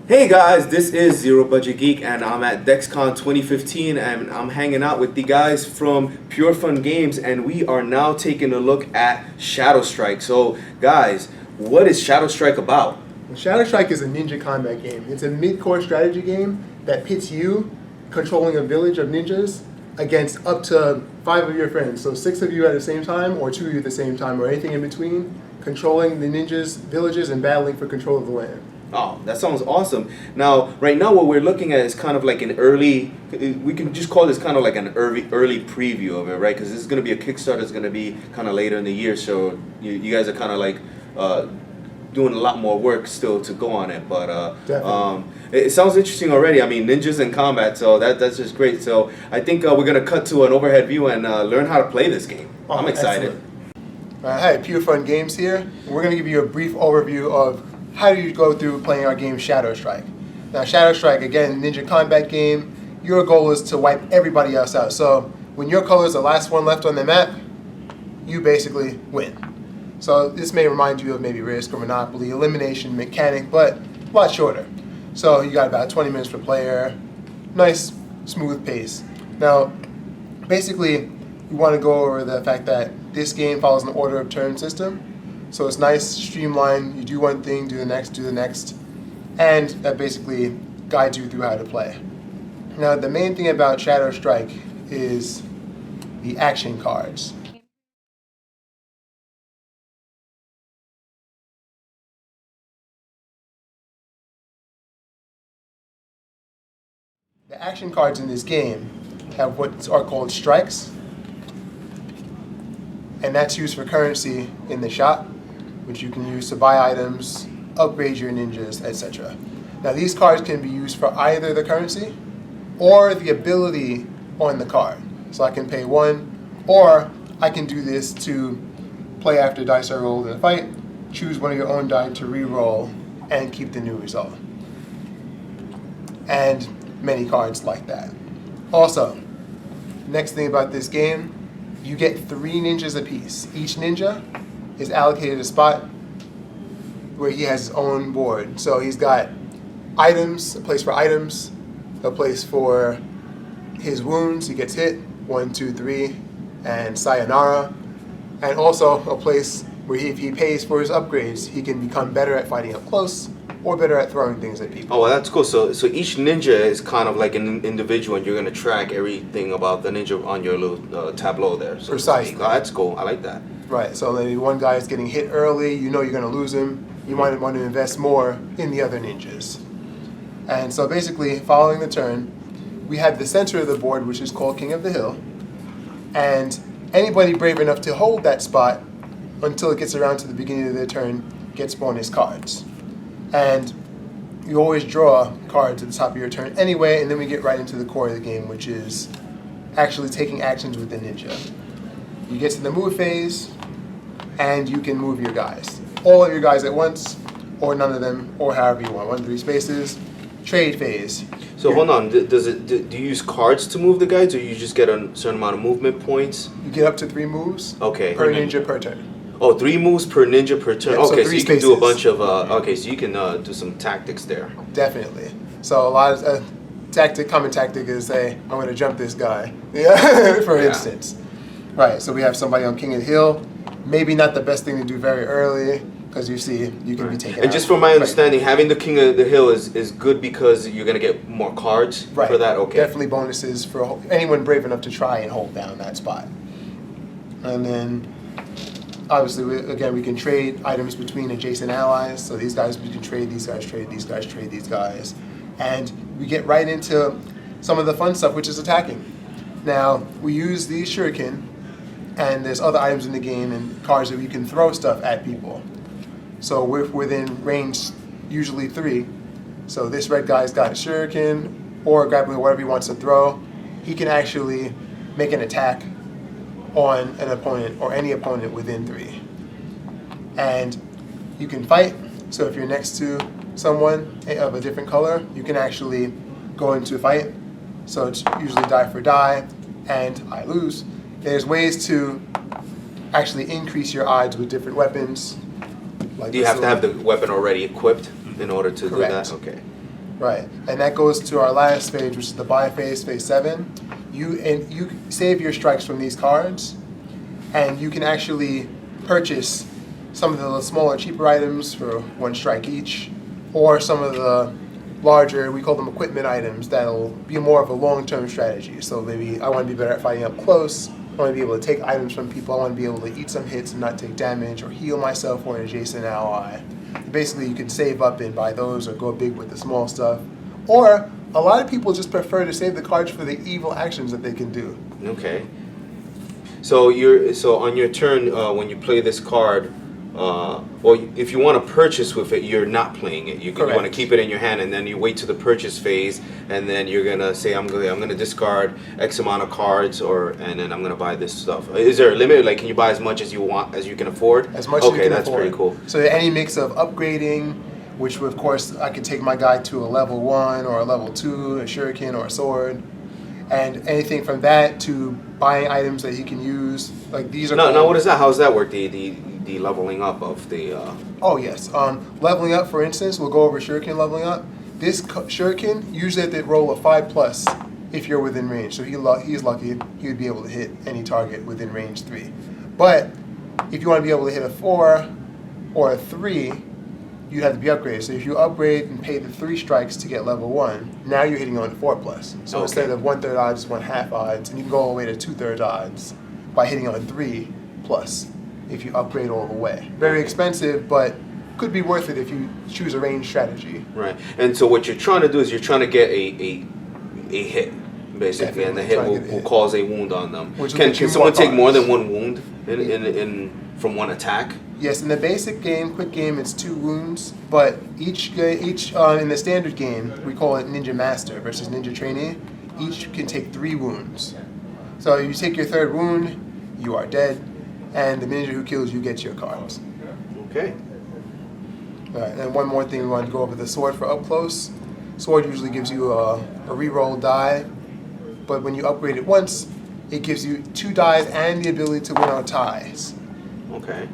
Hey guys, this is Zero Budget Geek and I'm at DexCon 2015 and I'm hanging out with the guys from Pure Fun Games and we are now taking a look at Shadow Strike. So guys, what is Shadow Strike about? Well, Shadow Strike is a ninja combat game. It's a mid-core strategy game that pits you, controlling a village of ninjas, against up to 5 of your friends. So 6 of you at the same time, or 2 of you at the same time, or anything in between, controlling the ninjas' villages and battling for control of the land. Oh, that sounds awesome. Now, right now what we're looking at is kind of like an early, we can just call this kind of like an early preview of it, right? Because this is going to be a Kickstarter, it's going to be kind of later in the year, so you guys are kind of like doing a lot more work still to go on it. But it sounds interesting already. I mean, ninjas in combat, so that's just great. So I think we're going to cut to an overhead view and learn how to play this game. I'm excited. Hi, Pure Fun Games here. We're going to give you a brief overview of how do you go through playing our game Shadow Strike. Now Shadow Strike, again, ninja combat game. Your goal is to wipe everybody else out. So when your color is the last one left on the map, you basically win. So this may remind you of maybe Risk or Monopoly, elimination mechanic, but a lot shorter. So you got about 20 minutes per player, nice smooth pace. Now basically we want to go over the fact that this game follows an order of turn system. So it's nice, streamlined, you do one thing, do the next, and that basically guides you through how to play. Now the main thing about Shadow Strike is the action cards. The action cards in this game have what are called strikes, and that's used for currency in the shop, which you can use to buy items, upgrade your ninjas, etc. Now these cards can be used for either the currency or the ability on the card. So I can pay 1, or I can do this to play after dice are rolled in a fight, choose one of your own die to re-roll, and keep the new result. And many cards like that. Also, next thing about this game, you get 3 ninjas apiece. Each ninja is allocated a spot where he has his own board. So he's got items, a place for items, a place for his wounds, he gets hit, 1, 2, 3, and sayonara. And also a place where if he pays for his upgrades, he can become better at fighting up close or better at throwing things at people. Oh, well, that's cool. So each ninja is kind of like an individual, and you're going to track everything about the ninja on your little tableau there. So precisely. Oh, that's cool. I like that. Right, so maybe one guy is getting hit early, you know you're going to lose him, you might want to invest more in the other ninjas. And so basically, following the turn, we have the center of the board, which is called King of the Hill, and anybody brave enough to hold that spot until it gets around to the beginning of their turn gets bonus cards. And you always draw cards at the top of your turn anyway, and then we get right into the core of the game, which is actually taking actions with the ninja. You get to the move phase, and you can move your guys. All of your guys at once, or none of them, or however you want. 1, 3 spaces. Trade phase. So hold on, do you use cards to move the guys, or you just get a certain amount of movement points? You get up to 3 moves per ninja per turn. Oh, 3 moves per ninja per turn. Yep, okay, so you can do a bunch of, okay, so you can do some tactics there. Definitely. So a lot of common tactic is say, I'm going to jump this guy, for instance. Right, so we have somebody on King of the Hill. Maybe not the best thing to do very early, because you see, you can be taken out. And just from my understanding, having the King of the Hill is good because you're going to get more cards for that? Okay. Definitely bonuses for anyone brave enough to try and hold down that spot. And then, obviously, we can trade items between adjacent allies. So these guys, we can trade, these guys trade, these guys trade, these guys. And we get right into some of the fun stuff, which is attacking. Now, we use the shuriken, and there's other items in the game and cards that we can throw stuff at people. So we're within range, usually 3. So this red guy's got a shuriken or a grappling, whatever he wants to throw. He can actually make an attack on an opponent or any opponent within 3. And you can fight. So if you're next to someone of a different color, you can actually go into a fight. So it's usually die for die, and I lose. There's ways to actually increase your odds with different weapons. Like do you have to have the weapon already equipped in order to Correct. do that? Okay. Right, and that goes to our last phase, which is the buy phase, phase 7. You save your strikes from these cards, and you can actually purchase some of the smaller, cheaper items for 1 strike each, or some of the larger, we call them equipment items, that'll be more of a long-term strategy. So maybe I want to be better at fighting up close, I want to be able to take items from people, I want to be able to eat some hits and not take damage, or heal myself or an adjacent ally. Basically, you can save up and buy those or go big with the small stuff. Or a lot of people just prefer to save the cards for the evil actions that they can do. Okay. So on your turn when you play this card, or if you want to purchase with it, you're not playing it. You want to keep it in your hand, and then you wait to the purchase phase, and then you're gonna say, I'm gonna discard X amount of cards, and then I'm gonna buy this stuff. Is there a limit? Like, can you buy as much as you want, as you can afford? As much as you can afford. Okay, that's pretty cool. So any mix of upgrading, which of course I could take my guy to a level 1 or a level 2, a shuriken or a sword, and anything from that to buying items that he can use. Like these are. No, what is that? How does that work? The leveling up of the. Oh yes, leveling up. For instance, we'll go over shuriken leveling up. This shuriken usually they roll a 5+ if you're within range. So he's lucky; he would be able to hit any target within range 3. But if you want to be able to hit a 4 or a 3, you'd have to be upgraded. So if you upgrade and pay the 3 strikes to get level 1, now you're hitting on 4+. So instead of 1/3 odds, 1/2 odds, and you can go all the way to 2/3 odds by hitting on 3+ if you upgrade all the way. Very expensive, but could be worth it if you choose a range strategy. Right. And so what you're trying to do is you're trying to get a hit, basically, and the hit will cause a wound on them. Can someone take more than 1 wound from 1 attack? Yes, in the basic game, quick game, it's 2 wounds, but each in the standard game, we call it Ninja Master versus Ninja Trainee, each can take 3 wounds. So you take your 3rd wound, you are dead, and the ninja who kills you gets your cards. Okay. All right, and one more thing we want to go over, the sword for up close. Sword usually gives you a reroll die, but when you upgrade it once, it gives you 2 dies and the ability to win on ties. Okay.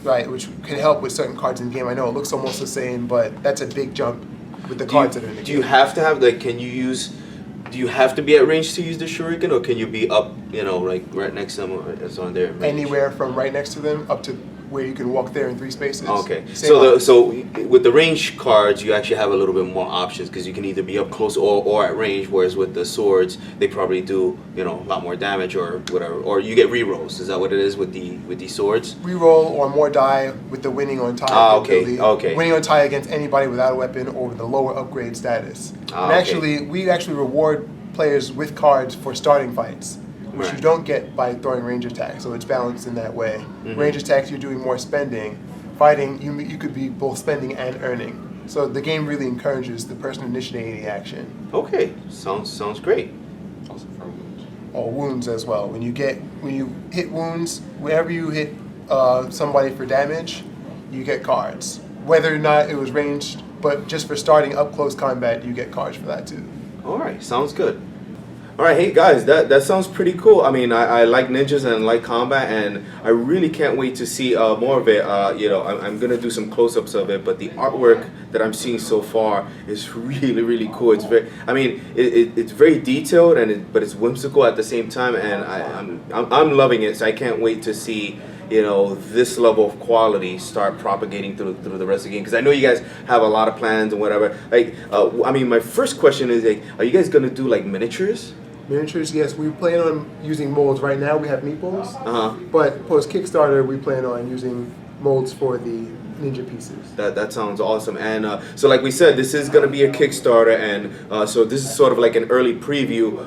Right, which can help with certain cards in the game. I know it looks almost the same, but that's a big jump with the cards that are in the game. Do you have to have, like, do you have to be at range to use the shuriken, or can you be up, like right next to them, or it's on their range? Anywhere from right next to them up to where you can walk there in 3 spaces. Okay, so with the range cards, you actually have a little bit more options, because you can either be up close or at range, whereas with the swords, they probably do a lot more damage or whatever, or you get rerolls. Is that what it is with the swords? Reroll or more die with the winning on tie. Okay. Winning on tie against anybody without a weapon or with a lower upgrade status. We actually reward players with cards for starting fights, which you don't get by throwing range attacks, so it's balanced in that way. Mm-hmm. Range attacks, you're doing more spending. Fighting, you could be both spending and earning. So the game really encourages the person initiating the action. Okay, sounds great. Also for wounds. Or wounds as well. When you hit wounds, whenever you hit somebody for damage, you get cards. Whether or not it was ranged, but just for starting up close combat, you get cards for that too. All right, sounds good. All right, hey guys, that sounds pretty cool. I mean, I like ninjas and like combat, and I really can't wait to see more of it. I'm gonna do some close-ups of it, but the artwork that I'm seeing so far is really, really cool. It's it's very detailed, but it's whimsical at the same time, and I'm loving it. So I can't wait to see this level of quality start propagating through the rest of the game, because I know you guys have a lot of plans and whatever. Like, my first question is, like, are you guys gonna do like miniatures? Miniatures, yes. We plan on using molds. Right now we have meeples, but post Kickstarter we plan on using molds for the ninja pieces. That sounds awesome. And so like we said, this is gonna be a Kickstarter, and so this is sort of like an early preview.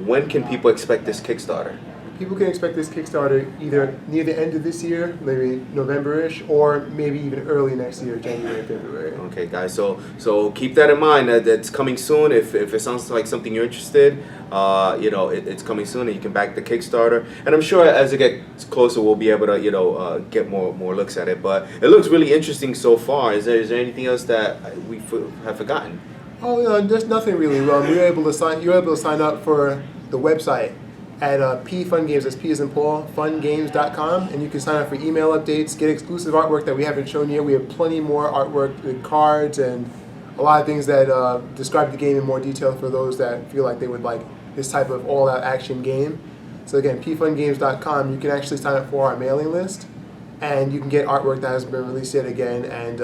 When can people expect this Kickstarter? People can expect this Kickstarter either near the end of this year, maybe November-ish, or maybe even early next year, January, February. Okay, guys. So keep that in mind. That it's coming soon. If it sounds like something you're interested, it's coming soon, and you can back the Kickstarter. And I'm sure as it gets closer, we'll be able to get more looks at it. But it looks really interesting so far. Is there anything else that we have forgotten? Oh, there's nothing really. You're able to sign up for the website at P Fun Games, that's P as in Paul, fungames.com, and you can sign up for email updates, get exclusive artwork that we haven't shown yet. We have plenty more artwork with cards and a lot of things that describe the game in more detail for those that feel like they would like this type of all-out action game. So again, pfungames.com, you can actually sign up for our mailing list, and you can get artwork that hasn't been released yet again, and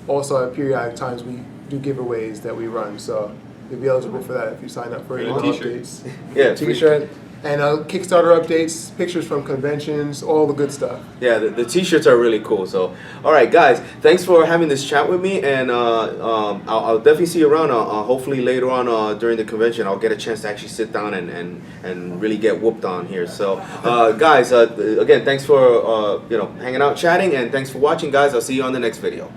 also at periodic times we do giveaways that we run, so you'll be eligible for that if you sign up for And our a t-shirt. updates. Yeah, T-shirt. And Kickstarter updates, pictures from conventions, all the good stuff. Yeah, the t-shirts are really cool. So, all right, guys, thanks for having this chat with me, and I'll definitely see you around. Hopefully later on during the convention, I'll get a chance to actually sit down and really get whooped on here. So, guys, again, thanks for hanging out, chatting, and thanks for watching, guys. I'll see you on the next video.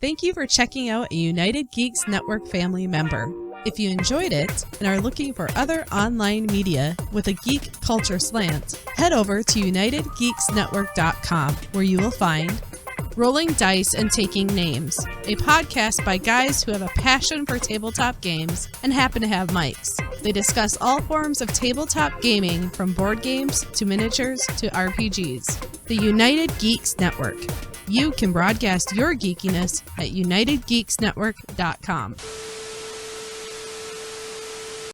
Thank you for checking out a United Geeks Network family member. If you enjoyed it and are looking for other online media with a geek culture slant, head over to UnitedGeeksNetwork.com, where you will find Rolling Dice and Taking Names, a podcast by guys who have a passion for tabletop games and happen to have mics. They discuss all forms of tabletop gaming, from board games to miniatures to RPGs. The United Geeks Network. You can broadcast your geekiness at UnitedGeeksNetwork.com.